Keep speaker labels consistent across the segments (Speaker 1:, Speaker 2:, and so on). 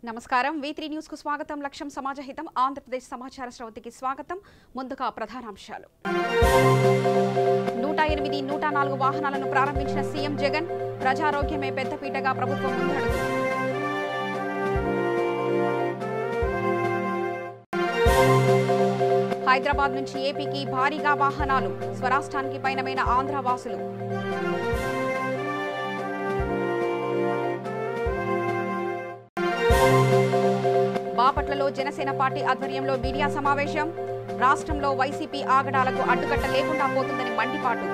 Speaker 1: నమస్కారం V3 news కు స్వాగతం. లక్ష్యం సమాజహితం. ఆంధ్రప్రదేశ్ సమాచార శ్రవతికి స్వాగతం. ముందుగా ప్రధానాంశాలు. 108, 104 వాహనాలను ప్రారంభించిన సీఎం జగన్. ప్రజారోగ్యమే పెద్దపీటగా ప్రభుత్వం ముందడుగు. హైదరాబాద్ నుంచి ఏపీకి భారీగా వాహనాలు. స్వరాష్ట్రానికి పయనమైన ఆంధ్ర వాసులు. బాపట్లలో జనసేన పార్టీ ఆధ్వర్యంలో మీడియా సమావేశం. రాష్ట్రంలో వైసీపీ ఆగడాలకు అడ్డుకట్ట లేకుండా పోతుందని మండిపాటు.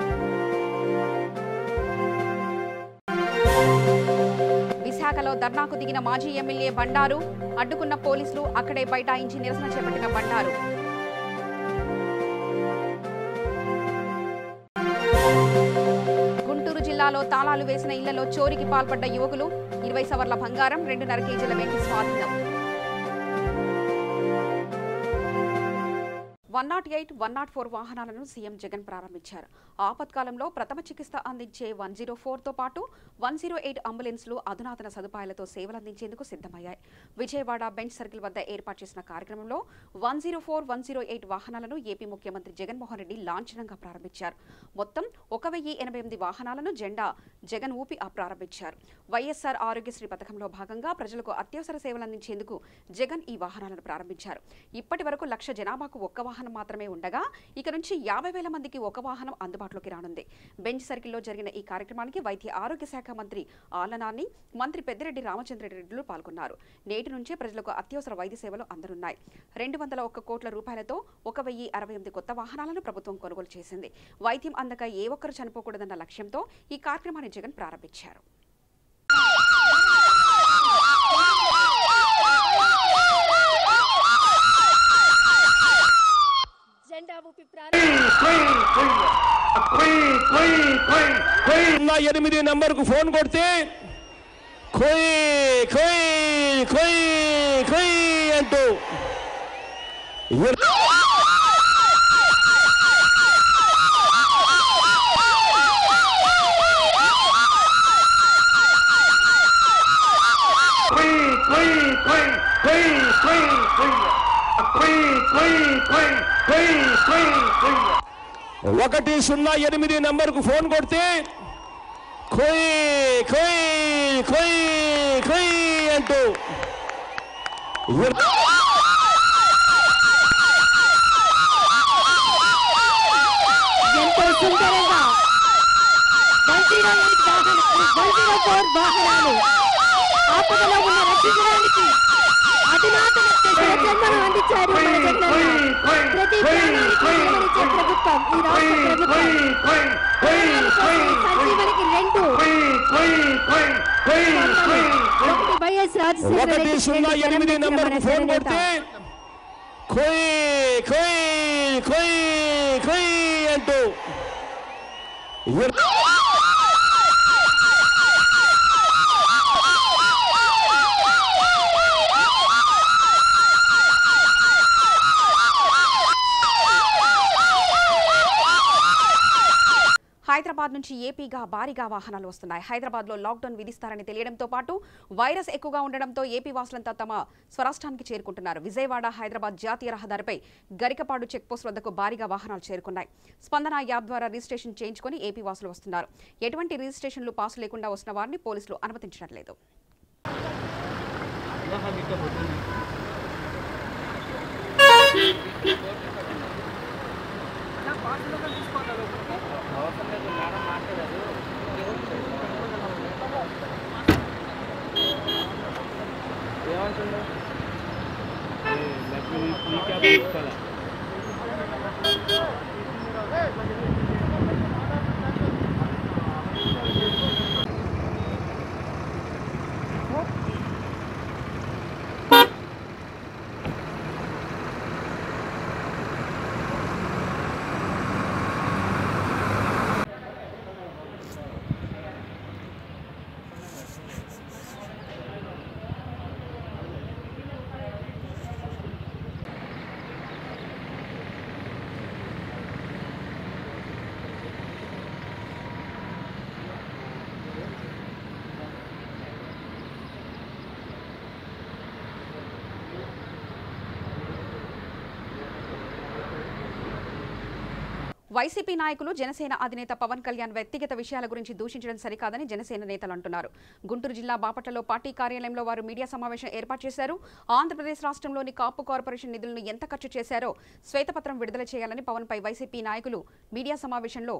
Speaker 1: విశాఖలో ధర్నాకు దిగిన మాజీ ఎమ్మెల్యే బండారు. అడ్డుకున్న పోలీసులు అక్కడే బైఠాయించి నిరసన చేపట్టిన బండారు. గుంటూరు జిల్లాలో తాళాలు వేసిన ఇళ్లలో చోరీకి పాల్పడ్డ యువకులు. 20 సవర్ల బంగారం, 2.5 కేజీల వెండి స్వాధీనం. 108, 104 వాహనాలను సీఎం జగన్ ప్రారంభించారు. ఆపత్కాలంలో ప్రథమ చికిత్స అందించే 104తో పాటు 108 అంబులెన్స్లు అధునాతన సదుపాయాలతో సేవలందించేందుకు సిద్ధమయ్యాయి. విజయవాడ బెంచ్ సర్కిల్ వద్ద ఏర్పాటు చేసిన కార్యక్రమంలో 104, 108 వాహనాలను ఏపీ ముఖ్యమంత్రి జగన్మోహన్ రెడ్డి లాంఛనంగా ప్రారంభించారు. మొత్తం 1088 వాహనాలను జెండా జగన్ ఊపి ప్రారంభించారు. వైఎస్ఆర్ ఆరోగ్యశ్రీ పథకంలో భాగంగా ప్రజలకు అత్యవసర సేవలందించేందుకు జగన్ ఈ వాహనాలను ప్రారంభించారు. ఇప్పటి వరకు 1,00,000 జనాభాకు ఒక్క వాహనం మాత్రమే ఉండగా ఇక నుంచి 50,000 మందికి ఒక వాహనం అందుబాటులోకి రానుంది. బెంచ్ సర్కిల్లో జరిగిన ఈ కార్యక్రమానికి వైద్య ఆరోగ్య శాఖ మంత్రి ఆళ్లనాని, మంత్రి పెద్దిరెడ్డి రామచంద్రారెడ్డిలు పాల్గొన్నారు. నేటి నుంచే ప్రజలకు అత్యవసర వైద్య సేవలు అందనున్నాయి. 201 కోట్ల రూపాయలతో 1,068 కొత్త వాహనాలను ప్రభుత్వం కొనుగోలు చేసింది. వైద్యం అందక ఏ ఒక్కరు చనిపోకూడదన్న లక్ష్యంతో ఈ కార్యక్రమాన్ని జగన్ ప్రారంభించారు.
Speaker 2: ఎనిమిది నంబర్కు ఫోన్ కొడితే కోయ్ కోయ్ కోయ్ కోయ్ అంటూ ఒకటి 08 నంబర్కు ఫోన్ కొడితే కోయ్ కోయ్ కోయ్ కోయ్ అంటూ
Speaker 3: ఎంతో సుందరంగా 104 వాహనాలు ఆపదలో ఉన్న రక్షించడానికి అధునాతన జన్మను అందించారు. ప్రతి ప్రాణానికి జీవనిచ్చే ప్రభుత్వం ఈ రాష్ట్ర ప్రభుత్వం. సంజీవనికి 2 వైఎస్ రాజశేఖర రెడ్డి
Speaker 2: 08 నంబర్కు ఫోన్ కొడితే కోయ్ కోయ్ కోయ్ కోయ్ అంటూ
Speaker 1: హైదరాబాద్ నుంచి ఏపీగా భారీగా వాహనాలు వస్తున్నాయి. హైదరాబాద్లో లాక్డౌన్ విధిస్తారని తెలియడంతో పాటు వైరస్ ఎక్కువగా ఉండడంతో ఏపీ వాసులంతా తమ స్వరాష్ట్రానికి చేరుకుంటున్నారు. విజయవాడ హైదరాబాద్ జాతీయ రహదారిపై గరికపాడు చెక్పోస్ట్ వద్దకు భారీగా వాహనాలు చేరుకున్నాయి. స్పందన యాప్ ద్వారా రిజిస్ట్రేషన్ చేయించుకుని ఏపీ వాసులు వస్తున్నారు. ఎటువంటి రిజిస్ట్రేషన్లు పాసు లేకుండా వస్తున్న వారిని పోలీసులు అనుమతించడం లేదు. వైసీపీ నాయకులు జనసేన అధినేత పవన్ కళ్యాణ్ వ్యక్తిగత విషయాల గురించి దూషించడం సరికాదని జనసేన నేతలు అంటున్నారు. గుంటూరు జిల్లా బాపట్లలో పార్టీ కార్యాలయంలో వారు మీడియా సమావేశం ఏర్పాటు చేశారు. ఆంధ్రప్రదేశ్ రాష్ట్రంలోని కాపు కార్పొరేషన్ నిధులను ఎంత ఖర్చు చేశారో శ్వేతపత్రం విడుదల చేయాలని పవన్ పై వైసీపీ నాయకులు మీడియా సమావేశంలో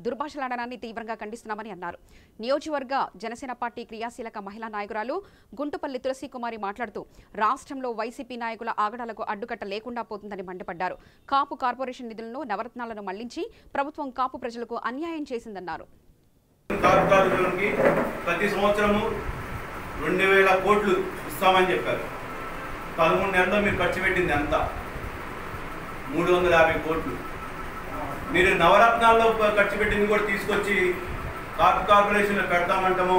Speaker 1: దుర్భాషలాడడాన్ని తీవ్రంగా ఖండిస్తున్నామని అన్నారు. నియోజకవర్గ జనసేన పార్టీ క్రియాశీలక మహిళా నాయకురాలు గుంటుపల్లి తులసి కుమారి మాట్లాడుతూ రాష్ట్రంలో వైసీపీ నాయకుల ఆగడాలకు అడ్డుకట్ట లేకుండా పోతుందని మండిపడ్డారు. కాపు కార్పొరేషన్ నిధులను నవరత్నాలను మళ్లించి ప్రభుత్వం కాపు ప్రజలకు అన్యాయం చేసిందన్నారు.
Speaker 4: ప్రతి సంవత్సరము 2000 కోట్లు ఇస్తామని చెప్పారు. 11 నెలల్లో మీరు ఖర్చు పెట్టింది ఎంత? 350 కోట్లు. మీరు నవరత్నాల్లో ఖర్చు పెట్టింది కూడా తీసుకొచ్చి కార్పొరేషన్లో పెడతామంటాము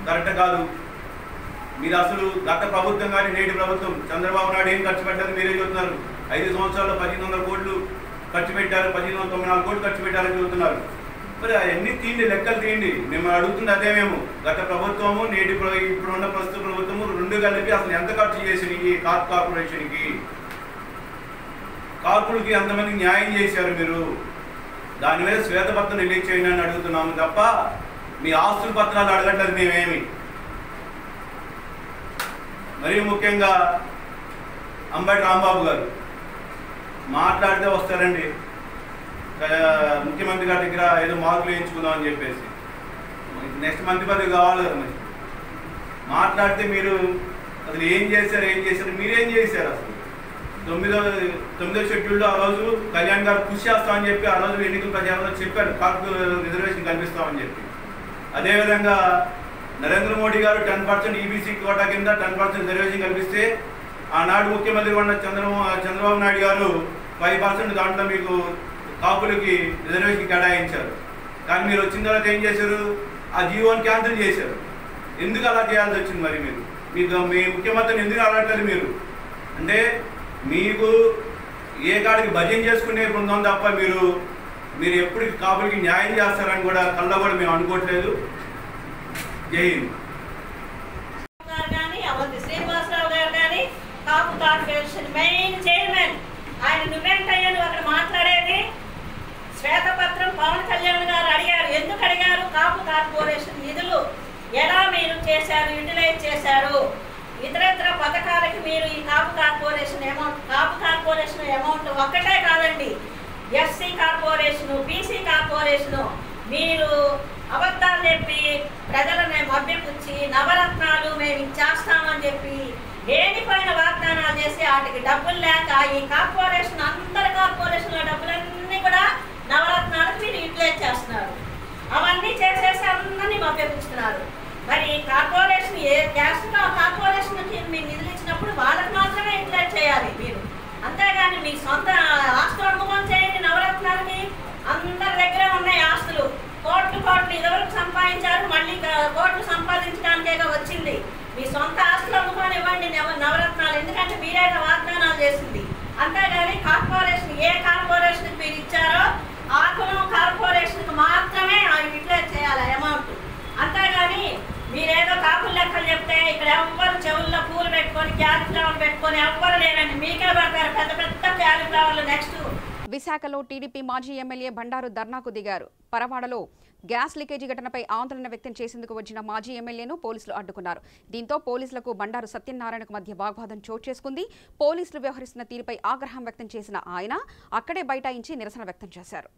Speaker 4: కరెక్ట్ కాదు. మీరు అసలు గత ప్రభుత్వం కానీ నేటి ప్రభుత్వం చంద్రబాబు నాయుడు ఏం ఖర్చు పెట్టారు మీరే చెబుతున్నారు. 5 సంవత్సరాల్లో 1500 కోట్లు ఖర్చు పెట్టారు, 1594 కోట్లు ఖర్చు పెట్టారని చెబుతున్నారు. మరి అవన్నీ తీయండి, లెక్కలు తీయండి. మేము అడుగుతుంది అదే. మేము గత ప్రభుత్వము నేటి ఇప్పుడున్న ప్రస్తుత ప్రభుత్వము 2 కలిపి అసలు ఎంత ఖర్చు చేసింది ఈ కార్పొరేషన్కి? కార్పులకి అంతమందికి న్యాయం చేశారు మీరు. దాని మీద శ్వేతపత్రం రిలీజ్ చేయండి అని అడుగుతున్నాము తప్ప మీ ఆస్తుల పత్రాలు అడగట్లేదు మేమేమి. మరియు ముఖ్యంగా అంబటి రాంబాబు గారు మాట్లాడితే వస్తారండి ముఖ్యమంత్రి గారి దగ్గర ఏదో మార్కులు వేయించుకుందాం అని చెప్పేసి. నెక్స్ట్ మంత్రి పదవి కావాలి కదా. మరి మాట్లాడితే మీరు అసలు ఏం చేశారు మీరేం చేశారు? అసలు 9వ షెడ్యూల్లో ఆ రోజు కళ్యాణ్ గారు కృషి చేస్తామని చెప్పి ఆ రోజు ఎన్నికల ప్రచారంలో చెప్పారు కాపు రిజర్వేషన్ కల్పిస్తామని చెప్పి. అదేవిధంగా నరేంద్ర మోడీ గారు 10% ఈబీసీ కోటా కింద 10% రిజర్వేషన్ కల్పిస్తే ఆనాడు ముఖ్యమంత్రి ఉన్న చంద్రబాబు నాయుడు గారు 5% దాంట్లో మీకు కాపులకి రిజర్వేషన్ కేటాయించారు. కానీ మీరు వచ్చిన తర్వాత ఏం చేశారు? ఆ జీవోని క్యాన్సిల్ చేశారు. ఎందుకు అలా చేయాల్సి వచ్చింది? మరి మీకు మీ ముఖ్యమంత్రిని ఎందుకు అడగట్లేదు మీరు? అంటే మీకు ఏ కాడికి భజన చేసుకునే బృందం తప్ప మీరు ఎప్పటికి కాపులకి న్యాయం చేస్తారని కూడా కళ్ళ కూడా మేము అనుకోవట్లేదు. జై హింద్.
Speaker 5: శ్రీనివాసరావు గారు కానీ కాపు కార్పొరేషన్ మెయిన్ చైర్మన్ ఆయన నువ్వేంటయ్యా నువ్వు అక్కడ మాట్లాడేది? శ్వేతపత్రం పవన్ కళ్యాణ్ గారు అడిగారు. ఎందుకు అడిగారు? కాపు కార్పొరేషన్ నిధులు ఎలా మీరు చేశారు, యూటిలైజ్ చేశారు, ఇతర పథకాలకి మీరు ఈ కాపు కార్పొరేషన్ అమౌంట్ ఒక్కటే కాదండి, ఎస్సీ కార్పొరేషను, బీసీ కార్పొరేషను మీరు అబద్ధాలు చెప్పి ప్రజలను మభ్యపుచ్చి నవరత్నాలు మేము చేస్తామని చెప్పి లేనిపోయిన వాగ్దానాలు చేసి వాటికి డబ్బులు లేక ఈ కార్పొరేషన్ అందరి కార్పొరేషన్ల డబ్బులన్నీ కూడా నవరత్నాలకు మీరు యూటిలైజ్ చేస్తున్నారు. అవన్నీ చేసేసి అందరినీ మభ్యపుచ్చుతున్నారు. మరి కార్పొరేషన్ ఏ క్యాస్ట్ కార్పొరేషన్కి మీరు నిధులు ఇచ్చినప్పుడు వాళ్ళకి మాత్రమే యూటిలైజ్ చేయాలి మీరు. అంతేగాని మీ సొంత ఆస్తులు అమ్ముకొని చేయండి. నవరత్నాలకి అందరి దగ్గర ఉన్నాయి ఆస్తులు. కోట్లు ఇదివరకు సంపాదించారు, మళ్ళీ కోట్లు సంపాదించడానికేగా వచ్చింది. మీ సొంత ఆస్తులు అమ్ముకొని ఇవ్వండి నవరత్నాలు. ఎందుకంటే మీరేగా వాగ్దానాలు చేసింది. అంతేగాని కార్పొరేషన్ ఏ కార్పొరేషన్కి మీరు ఇచ్చారో ఆ కులం కార్పొరేషన్కి మాత్రమే యూటిలైజ్ చేయాలి అమౌంట్. అంతేగాని మీరేదో కాపుల లెక్కలు చెప్తే ఇక్కడ ఎవ్వరు చెవుల్లో పూలు పెట్టుకొని క్యాలీఫ్లవర్ పెట్టుకొని ఎవ్వరు లేరండి. మీకే పడతారు పెద్ద పెద్ద క్యాలీఫ్లవర్లు. నెక్స్ట్
Speaker 1: విశాఖలో టీడీపీ మాజీ ఎమ్మెల్యే బండారు ధర్నాకు దిగారు. పరవాడలో గ్యాస్ లీకేజీ ఘటనపై ఆందోళన వ్యక్తం చేసేందుకు వచ్చిన మాజీ ఎమ్మెల్యేను పోలీసులు అడ్డుకున్నారు. దీంతో పోలీసులకు బండారు సత్యనారాయణకు మధ్య వాగ్వాదం చోటు చేసుకుంది. పోలీసులు వ్యవహరిస్తున్న తీరుపై ఆగ్రహం వ్యక్తం చేసిన ఆయన అక్కడే బైఠాయించి నిరసన వ్యక్తం చేశారు.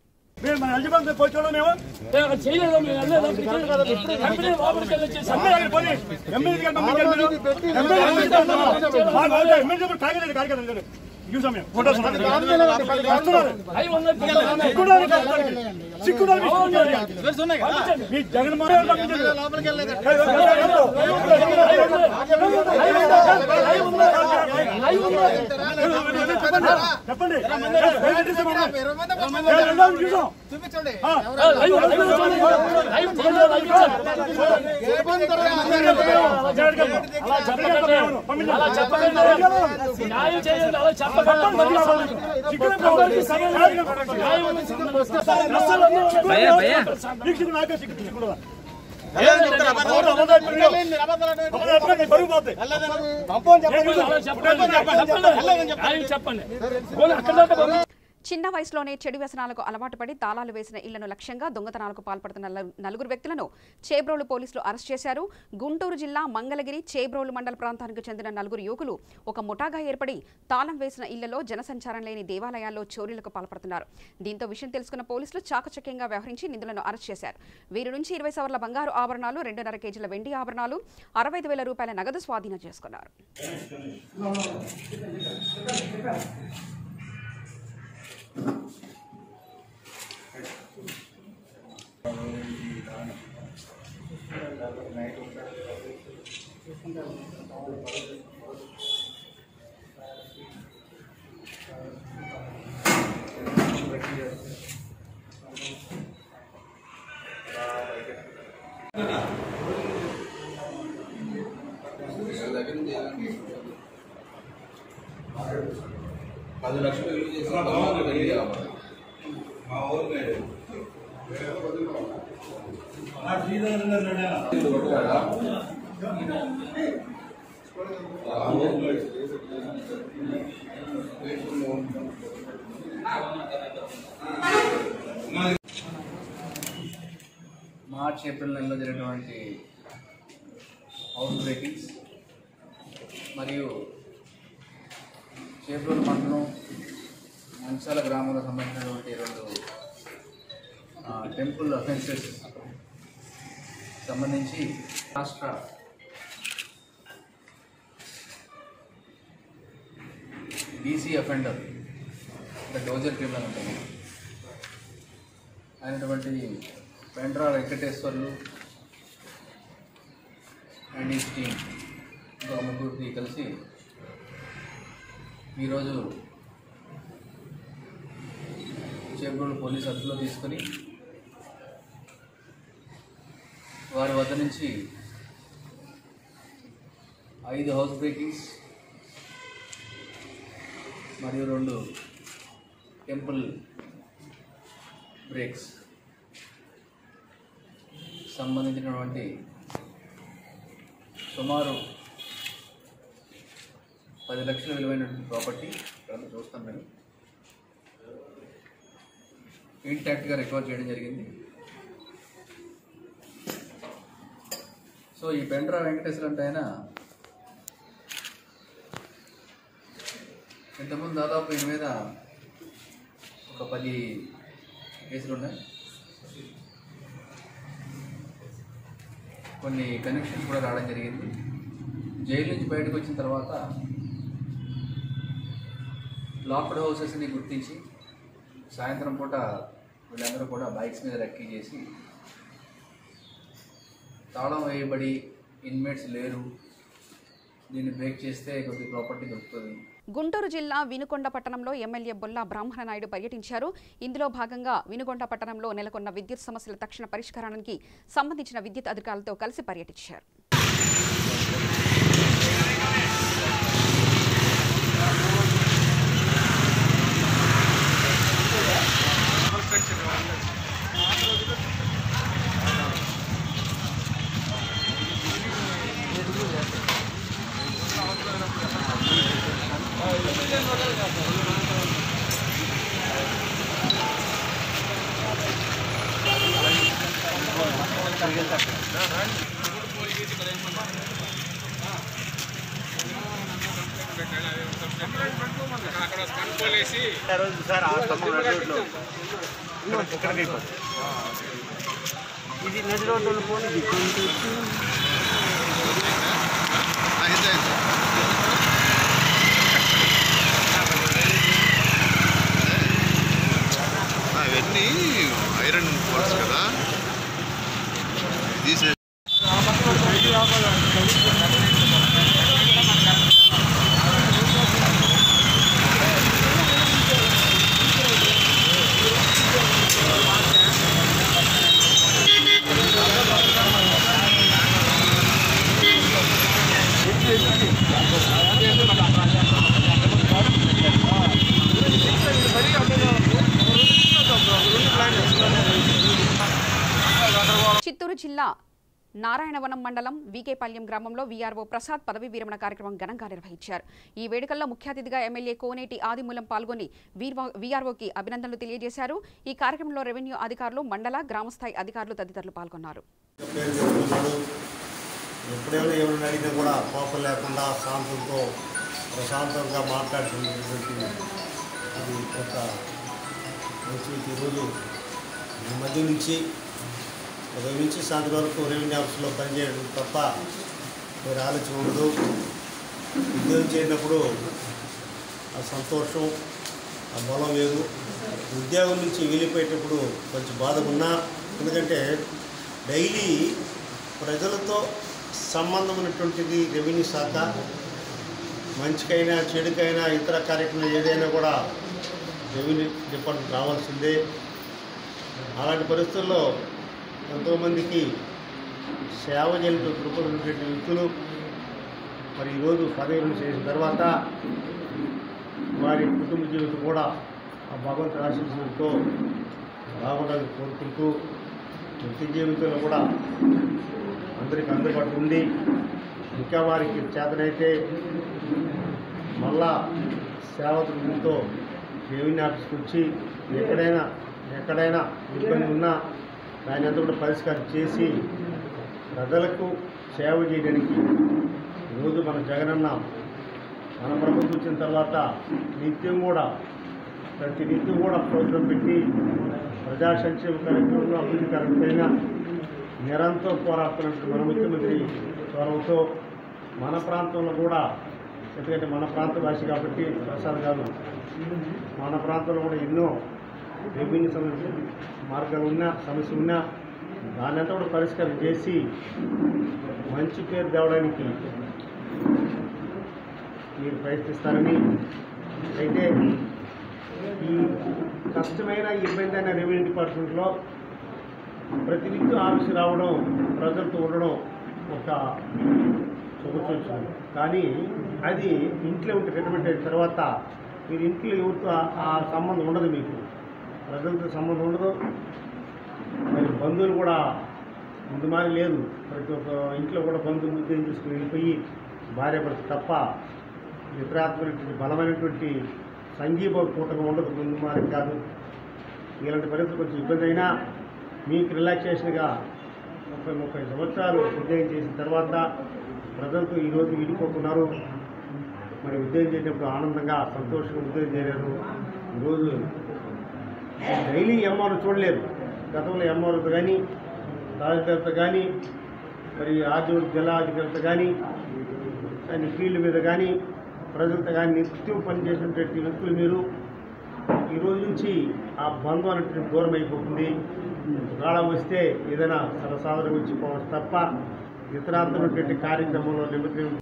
Speaker 6: చెప్పండి
Speaker 1: చిన్న వయసులోనే చెడు వ్యసనాలకు అలవాటు పడి తాళాలు వేసిన ఇళ్లను లక్ష్యంగా దొంగతనాలకు పాల్పడుతున్న నలుగురు వ్యక్తులను చేబ్రోలు పోలీసులు అరెస్ట్ చేశారు. గుంటూరు జిల్లా మంగళగిరి చేబ్రోలు మండల ప్రాంతానికి చెందిన నలుగురు యువకులు ఒక ముఠాగా ఏర్పడి తాళం వేసిన ఇళ్లలో జనసంచారం లేని దేవాలయాల్లో చోరీలకు పాల్పడుతున్నారు. దీంతో విషయం తెలుసుకున్న పోలీసులు చాకచక్యంగా వ్యవహరించి నిందితులను అరెస్ట్ చేశారు. వీరి నుంచి 20 సవర్ల బంగారు ఆభరణాలు, 2.5 కేజీల వెండి ఆభరణాలు, 65,000 రూపాయల నగదు స్వాధీనం చేసుకున్నారు.
Speaker 7: $10 లక్షలు విలువ చేసిన మా ఊరు
Speaker 8: మార్చ్ ఏప్రిల్ నెలలో జరిగినటువంటి హౌస్ బ్రేకింగ్స్ మరియు చేబ్రోలు మండలం మంచాల గ్రామంలో సంబంధించినటువంటి 2 టెంపుల్ అఫెన్సెస్ సంబంధించి రాష్ట్ర బీసీ అఫెండర్ డోజర్ క్రిమినల్ ఉంటుంది అయినటువంటి పెండ్రా వెంకటేశ్వర్లు అండ్ ఈ టీమ్ ఇంకొక ముగ్గురికి కలిసి ఈరోజు చేబ్రోలు పోలీస్ అదుపులో తీసుకొని వారి వద్ద నుంచి 5 హౌస్ బ్రేకింగ్స్ మరియు 2 టెంపుల్ బ్రేక్స్ సంబంధించినటువంటి సుమారు 10 లక్షల విలువైనటువంటి ప్రాపర్టీ ఇక్కడ చూస్తాం మేము ఇంటాక్ట్గా రికవర్ చేయడం జరిగింది. సో ఈ పెండ్రా వెంకటేశ్వర అంటే ఆయన ఇంతకుముందు దాదాపు ఈయన మీద ఒక 10 కేసులు ఉన్నాయి. కొన్ని కనెక్షన్స్ కూడా రావడం జరిగింది. జైలు నుంచి బయటకు వచ్చిన తర్వాత లాక్డ్ హౌసెస్ని గుర్తించి సాయంత్రం పూట వీళ్ళందరూ కూడా బైక్స్ మీద రెక్కీ చేసి తాళం వేయబడి ఇన్మేట్స్ లేరు, దీన్ని బ్రేక్ చేస్తే కొద్ది ప్రాపర్టీ దొరుకుతుంది.
Speaker 1: గుంటూరు జిల్లా వినుకొండ పట్టణంలో ఎమ్మెల్యే బొల్లా బ్రాహ్మణనాయుడు పర్యటించారు. ఇందులో భాగంగా వినుకొండ పట్టణంలో నెలకొన్న విద్యుత్ సమస్యల తక్షణ పరిష్కారానికి సంబంధించిన విద్యుత్ అధికారులతో కలిసి పర్యటించారు.
Speaker 6: ఇది నది రోడ్డు పోనీ
Speaker 9: అవన్నీ ఐరన్ ఫోర్స్ కదా తీసే
Speaker 1: చిత్తూరు జిల్లా నారాయణవనం మండలం వీకేపల్యం గ్రామంలో వీఆర్ఓ ప్రసాద్ పదవి విరమణ కార్యక్రమం ఘనంగా నిర్వహించారు. ఈ వేడుకల్లో ముఖ్య అతిథిగా ఎమ్మెల్యే కోనేటి ఆదిమూలం పాల్గొని వీఆర్ఓకి అభినందనలు తెలియజేశారు. ఈ కార్యక్రమంలో రెవెన్యూ అధికారులు, మండల, గ్రామస్థాయి అధికారులు తదితరులు పాల్గొన్నారు.
Speaker 10: ఎప్పుడైనా ఎవరిని అడిగినా కూడా కోపం లేకుండా శాంతంతో ప్రశాంతంగా మాట్లాడుతున్నటువంటి అది ఒక మంచి. ఈరోజు ఈ మధ్య నుంచి ఉదయం నుంచి సాయంత్రం వరకు రెవెన్యూ ఆఫీస్లో పనిచేయడం తప్ప వేరే ఆలోచన ఉండదు. ఉద్యోగం చేయనప్పుడు ఆ సంతోషం, ఆ బలం లేదు. ఉద్యోగం నుంచి వెళ్ళిపోయేటప్పుడు కొంచెం బాధ ఉన్నా, ఎందుకంటే డైలీ ప్రజలతో సంబంధం ఉన్నటువంటిది రెవెన్యూ శాఖ. మంచికైనా చెడుకైనా ఇతర కార్యక్రమం ఏదైనా కూడా రెవెన్యూ డిపార్ట్మెంట్ రావాల్సిందే. అలాంటి పరిస్థితుల్లో ఎంతోమందికి సేవ చేయడంతో దృక్పథమైనటువంటి వ్యక్తులు మరి ఈరోజు పదవి చేసిన తర్వాత వారి కుటుంబ జీవితం కూడా ఆ భగవంతుడి ఆశీస్సులతో బాగుండాలని కోరుకుంటూ వృత్తి జీవితంలో కూడా అందరికీ అందుబాటు ఉండి ఇంకా వారికి చేతనైతే మళ్ళా సేవ దృష్టితో రెవెన్యూ ఆఫీస్కి వచ్చి ఎక్కడైనా ఇబ్బంది ఉన్నా దాని అంతా కూడా పరిష్కారం చేసి ప్రజలకు సేవ చేయడానికి ఈరోజు మన జగనన్న మన ప్రభుత్వం వచ్చిన తర్వాత నిత్యం కూడా ప్రతి నిత్యం కూడా ప్రోగ్రాం పెట్టి ప్రజా సంక్షేమ కార్యక్రమంలో అభివృద్ధి కార్యక్రమంగా నిరంతరం పోరాడుతున్నట్టు మన ముఖ్యమంత్రి చొరవతో మన ప్రాంతంలో కూడా, ఎందుకంటే మన ప్రాంత భాష కాబట్టి ప్రసాద్ గారు మన ప్రాంతంలో కూడా ఎన్నో రెవెన్యూ మార్గాలు ఉన్నా, సమస్య ఉన్నా దాన్ని అంతా కూడా పరిష్కారం చేసి మంచి పేరు తేవడానికి మీరు ప్రయత్నిస్తారని. అయితే ఈ కష్టమైన ఇబ్బంది అయిన రెవెన్యూ డిపార్ట్మెంట్లో ప్రతినిత్యం ఆఫీసు రావడం, ప్రజలతో ఉండడం ఒక చూపొచ్చు. కానీ అది ఇంట్లో ఉంటే రిటైర్మెంట్ అయిన తర్వాత మీరు ఇంట్లో ఎవరితో ఆ సంబంధం ఉండదు, మీకు ప్రజలతో సంబంధం ఉండదు. మరి బంధువులు కూడా ముందు మారి లేదు. ప్రతి ఒక్క ఇంట్లో కూడా బంధువులు ఉద్యోగం చేసుకుని వెళ్ళిపోయి భార్య భర్త తప్ప ఇతరాత్మైనటువంటి బలమైనటువంటి సంఘీభావ కూటమి ఉండదు, ముందు మారి కాదు. ఇలాంటి పరిస్థితులు కొంచెం ఇబ్బంది అయినా మీకు రిలాక్సేషన్గా 30 సంవత్సరాలు ఉద్యోగం చేసిన తర్వాత ప్రజలతో ఈరోజు విడిపోతున్నారు. మరి ఉద్యోగం చేసినప్పుడు ఆనందంగా సంతోషంగా ఉద్యోగం చేయలేరు. ఈరోజు డైలీ ఎంఆర్ఓ చూడలేదు. గతంలో ఎంఆర్ఓతో కానీ, తహసీల్దార్తో కానీ, మరి జిల్లా అధికారులతో కానీ ఫీల్డ్ మీద కానీ ప్రజలతో కానీ నిత్యం పనిచేసినటువంటి వ్యక్తులు మీరు ఈరోజు నుంచి ఆ బంధం అనేటువంటి దూరం అయిపోతుంది. గాఢ వస్తే ఏదైనా సరసాదరం వచ్చి పోవచ్చు తప్ప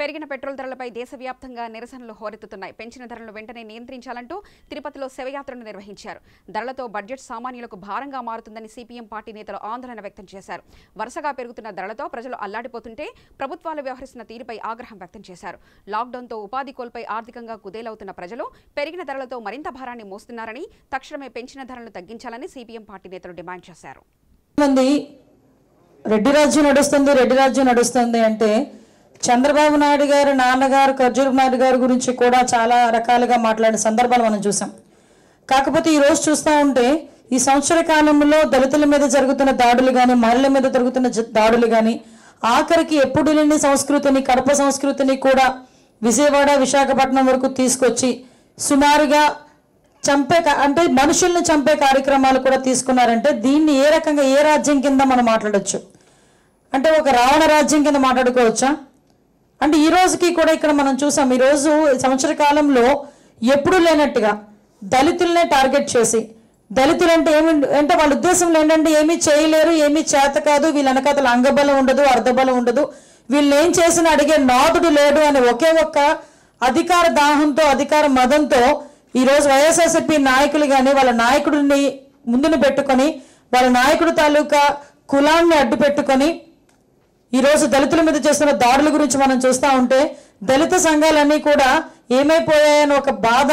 Speaker 1: పెరిగిన పెట్రోల్ ధరలపై దేశవ్యాప్తంగా నిరసనలు హోరెత్తుతున్నాయి. పెంచిన ధరలను వెంటనే నియంత్రించాలంటూ తిరుపతిలో శవయాత్రను నిర్వహించారు. ధరలతో బడ్జెట్ సామాన్యులకు భారంగా మారుతుందని సిపిఎం పార్టీ నేతలు ఆందోళన వ్యక్తం చేశారు. వరుసగా పెరుగుతున్న ధరలతో ప్రజలు అల్లాడిపోతుంటే ప్రభుత్వాలు వ్యవహరిస్తున్న తీరుపై ఆగ్రహం వ్యక్తం చేశారు. లాక్డౌన్తో ఉపాధి కోల్పై ఆర్థికంగా కుదేలవుతున్న ప్రజలు పెరిగిన ధరలతో మరింత భారాన్ని మోస్తున్నారని, తక్షణమే పెంచిన ధరలను తగ్గించాలని సిపిఎం పార్టీ నేతలు డిమాండ్ చేశారు.
Speaker 11: రెడ్డి రాజ్యం నడుస్తుంది అంటే చంద్రబాబు నాయుడు గారు నాన్నగారు ఖర్జూరపు నాయుడు గారి గురించి కూడా చాలా రకాలుగా మాట్లాడిన సందర్భాలు మనం చూసాం. కాకపోతే ఈరోజు చూస్తూ ఉంటే ఈ సంవత్సర కాలంలో దళితుల మీద జరుగుతున్న దాడులు కానీ, మహిళల మీద జరుగుతున్న దాడులు కానీ, ఆఖరికి ఎప్పుడు లేని సంస్కృతిని, కడప సంస్కృతిని కూడా విజయవాడ, విశాఖపట్నం వరకు తీసుకొచ్చి సుమారుగా అంటే మనుషుల్ని చంపే కార్యక్రమాలు కూడా తీసుకున్నారంటే దీన్ని ఏ రకంగా, ఏ రాజ్యం కింద మనం మాట్లాడచ్చు? అంటే ఒక రావణ రాజ్యం కింద మాట్లాడుకోవచ్చా? అంటే ఈ రోజుకి కూడా ఇక్కడ మనం చూసాం. ఈరోజు సంవత్సర కాలంలో ఎప్పుడు లేనట్టుగా దళితులనే టార్గెట్ చేసి, దళితులు అంటే అంటే వాళ్ళ ఉద్దేశంలో ఏంటంటే ఏమీ చేయలేరు, ఏమీ చేత కాదు, వీళ్ళ వెనకాతల అంగబలం ఉండదు, అర్ధబలం ఉండదు, వీళ్ళు ఏం చేసినా అడిగే నాదుడు లేడు అనే ఒకే ఒక్క అధికార దాహంతో, అధికార మదంతో ఈరోజు వైఎస్ఆర్సీపీ నాయకులు కానీ వాళ్ళ నాయకుడిని ముందును పెట్టుకొని, వాళ్ళ నాయకుడు తాలూకా కులాన్ని అడ్డు పెట్టుకొని ఈరోజు దళితుల మీద చేస్తున్న దాడుల గురించి మనం చూస్తూ ఉంటే దళిత సంఘాలన్నీ కూడా ఏమైపోయాయని ఒక బాధ,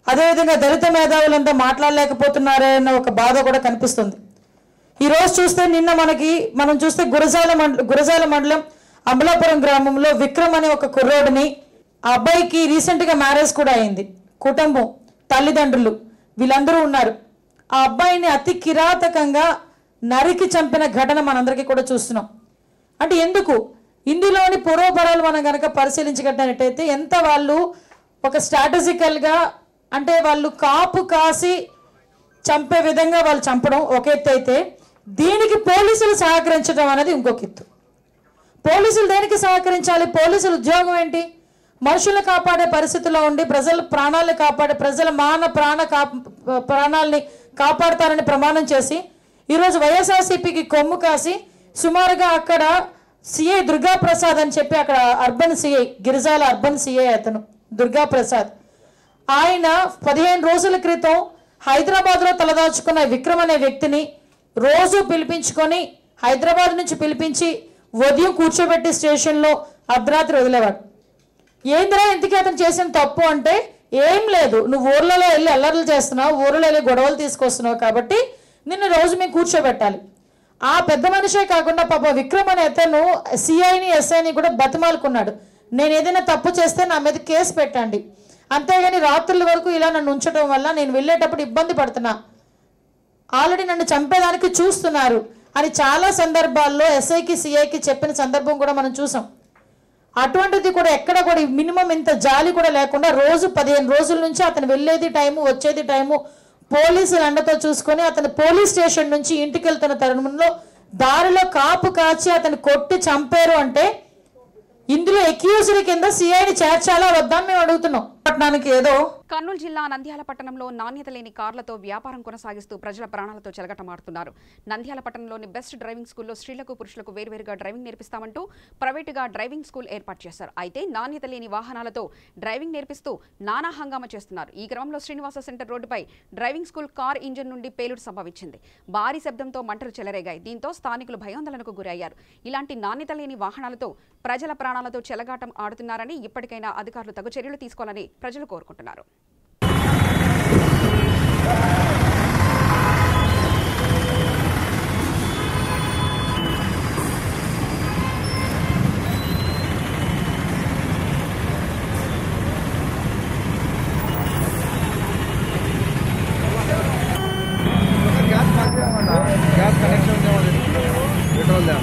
Speaker 11: అదేవిధంగా దళిత మేధావులంతా మాట్లాడలేకపోతున్నారన్న ఒక బాధ కూడా కనిపిస్తుంది. ఈరోజు చూస్తే నిన్న మనం చూస్తే గురజాల మండలం అమలాపురం గ్రామంలో విక్రమ్ అనే ఒక కుర్రోడిని, ఆ అబ్బాయికి రీసెంట్గా మ్యారేజ్ కూడా అయింది. కుటుంబం, తల్లిదండ్రులు వీళ్ళందరూ ఉన్నారు. ఆ అబ్బాయిని అతి కిరాతకంగా నరికి చంపిన ఘటన మనందరికీ కూడా చూస్తున్నాం. అంటే ఎందుకు ఇందులోని పూర్వపరాలు మనం కనుక పరిశీలించగట్టినట్టయితే ఎంత వాళ్ళు ఒక స్ట్రాటజికల్గా, అంటే వాళ్ళు కాపు కాసి చంపే విధంగా వాళ్ళు చంపడం ఒక ఎత్తు అయితే, దీనికి పోలీసులు సహకరించడం అనేది ఇంకొక ఎత్తు. పోలీసులు దేనికి సహకరించాలి? పోలీసుల ఉద్యోగం ఏంటి? మనుషులను కాపాడే పరిస్థితిలో ఉండి ప్రజల ప్రాణాలను కాపాడే, ప్రజల ప్రాణాలని కాపాడతారని ప్రమాణం చేసి ఈరోజు వైఎస్ఆర్సీపీకి కొమ్ము కాసి సుమారుగా అక్కడ సిఐ దుర్గాప్రసాద్ అని చెప్పి, అక్కడ urban CI, Girijala urban CI అతను దుర్గాప్రసాద్, ఆయన 15 రోజుల క్రితం హైదరాబాద్లో తలదాచుకున్న విక్రమ్ అనే వ్యక్తిని రోజు పిలిపించుకొని, హైదరాబాద్ నుంచి పిలిపించి ఉదయం కూర్చోబెట్టి స్టేషన్లో అర్ధరాత్రి వదిలేవాడు. ఏందిరా ఇంతకీ అతను చేసిన తప్పు అంటే, ఏం లేదు, నువ్వు ఊర్లలో వెళ్ళి అల్లర్లు చేస్తున్నావు, ఊర్లో వెళ్ళి గొడవలు తీసుకొస్తున్నావు కాబట్టి నిన్ను రోజు మేము కూర్చోబెట్టాలి. ఆ పెద్ద మనిషే కాకుండా పాప విక్రమ్ అనే అతను సిఐని ఎస్ఐని కూడా బతిమాలుకున్నాడు, నేను ఏదైనా తప్పు చేస్తే నా మీద కేసు పెట్టండి, అంతేగాని రాత్రుల వరకు ఇలా నన్ను ఉంచడం వల్ల నేను వెళ్ళేటప్పుడు ఇబ్బంది పడుతున్నా, ఆల్రెడీ నన్ను చంపేదానికి చూస్తున్నారు అని చాలా సందర్భాల్లో ఎస్ఐకి సిఐకి చెప్పిన సందర్భం కూడా మనం చూసాం. అటువంటిది కూడా ఎక్కడ కూడా మినిమం ఇంత జాలి కూడా లేకుండా రోజు 15 రోజుల నుంచి అతను వెళ్ళేది టైము, వచ్చేది టైము, పోలీసుల అండతో చూసుకొని అతను పోలీస్ స్టేషన్ నుంచి ఇంటికి వెళ్తున్న తరుణంలో దారిలో కాపు కాచి అతను కొట్టి చంపారు అంటే, ఇందులో అక్యూజ్డ్ కింద సిఐని చేర్చాలా వద్దా మేము అడుగుతున్నాం. పట్టణానికి ఏదో
Speaker 1: కర్నూలు జిల్లా నంద్యాల పట్టణంలో నాణ్యత లేని కార్లతో వ్యాపారం కొనసాగిస్తూ ప్రజల ప్రాణాలతో చెలగటమాడుతున్నారు. నంద్యాల పట్టణంలోని బెస్ట్ డ్రైవింగ్ స్కూల్లో స్త్రీలకు పురుషులకు వేర్వేరుగా డ్రైవింగ్ నేర్పిస్తామంటూ ప్రైవేటుగా డ్రైవింగ్ స్కూల్ ఏర్పాటు చేశారు. అయితే నాణ్యత లేని వాహనాలతో డ్రైవింగ్ నేర్పిస్తూ నానా హంగామా చేస్తున్నారు. ఈ క్రమంలో శ్రీనివాస సెంటర్ రోడ్డుపై డ్రైవింగ్ స్కూల్ కార్ ఇంజిన్ నుండి పేలుడు సంభవించింది. భారీ శబ్దంతో మంటలు చెలరేగాయి. దీంతో స్థానికులు భయాందోళనకు గురయ్యారు. ఇలాంటి నాణ్యత లేని వాహనాలతో ప్రజల ప్రాణాలతో చెలగాటం ఆడుతున్నారని, ఇప్పటికైనా అధికారులు తగు చర్యలు తీసుకోవాలని ప్రజలు కోరుకుంటున్నారు.
Speaker 7: గ్యాస్ కనెక్షన్ పెట్రోల్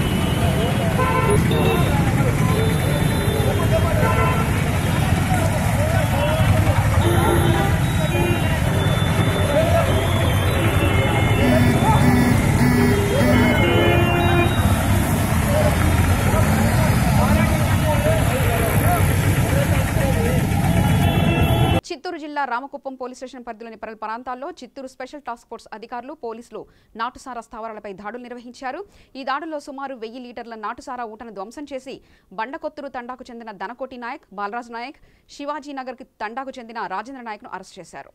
Speaker 1: చిత్తూరు జిల్లా రామకుప్పం పోలీస్ స్టేషన్ పరిధిలోని పలు ప్రాంతాల్లో చిత్తూరు స్పెషల్ టాస్క్ ఫోర్స్ అధికారులు, పోలీసులు నాటుసారా స్థావరాలపై దాడులు నిర్వహించారు. ఈ దాడుల్లో సుమారు 1000 లీటర్ల నాటుసారా ఊటను ధ్వంసం చేసి బండకొత్తూరు తండాకు చెందిన దనకోటి నాయక్, బాలరాజ్ నాయక్, శివాజీనగర్ తండాకు చెందిన రాజేంద్ర నాయక్ను అరెస్ట్ చేశారు.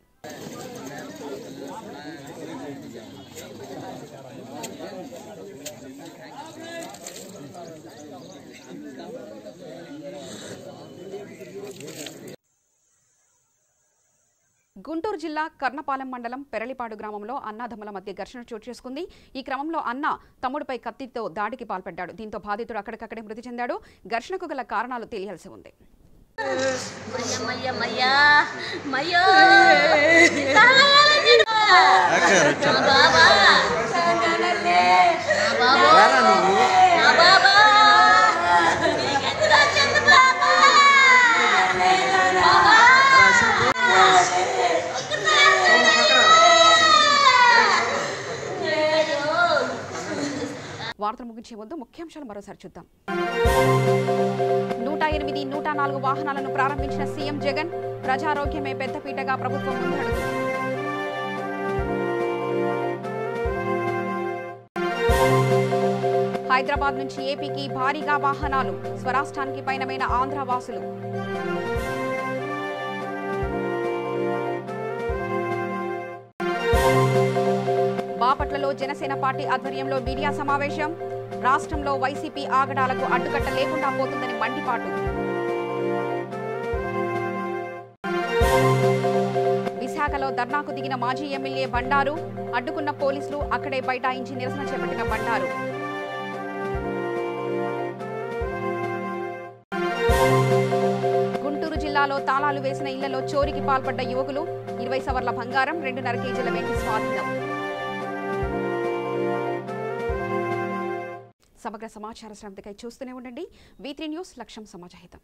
Speaker 1: గుంటూరు జిల్లా కర్ణపాలెం మండలం పెరలిపాడు గ్రామంలో అన్నాదమ్ముల మధ్య ఘర్షణ చోటు చేసుకుంది. ఈ క్రమంలో అన్న తమ్ముడిపై కత్తితో దాడికి పాల్పడ్డాడు. దీంతో బాధితుడు అక్కడికక్కడే మృతి చెందాడు. ఘర్షణకు గల కారణాలు తెలియాల్సి ఉంది. వార్తలు ముగించే ముందు ముఖ్యాంశాలు మరోసారి చూద్దాం. 108, 104 వాహనాలను ప్రారంభించిన సీఎం జగన్. ప్రజారోగ్యమే పెద్దపీటగా ప్రభుత్వం ముందడుగు. హైదరాబాద్ నుంచి ఏపీకి భారీగా వాహనాలు. స్వరాష్ట్రానికి పయనమైన ఆంధ్రవాసులు. బాపట్లలో జనసేన పార్టీ ఆధ్వర్యంలో మీడియా సమావేశం. రాష్ట్రంలో వైసీపీ ఆగడాలకు అడ్డుకట్ట లేకుండా పోతుందని మండిపాటు. విశాఖ విశాఖలో ధర్నాకు దిగిన మాజీ ఎమ్మెల్యే బండారు, అడ్డుకున్న పోలీసులు అక్కడే బైఠాయించి నిరసన చేపట్టిన బండారు. గుంటూరు జిల్లాలో తాళాలు వేసిన ఇళ్లలో చోరీకి పాల్పడ్డ యువకులు, 20 సవర్ల బంగారం, 2.5 కేజీల వెండి స్వాధీనం. సమగ్ర సమాచార శ్రద్ధకై చూస్తూనే ఉండండి. V3 న్యూస్, లక్ష్యం సమాజహితం.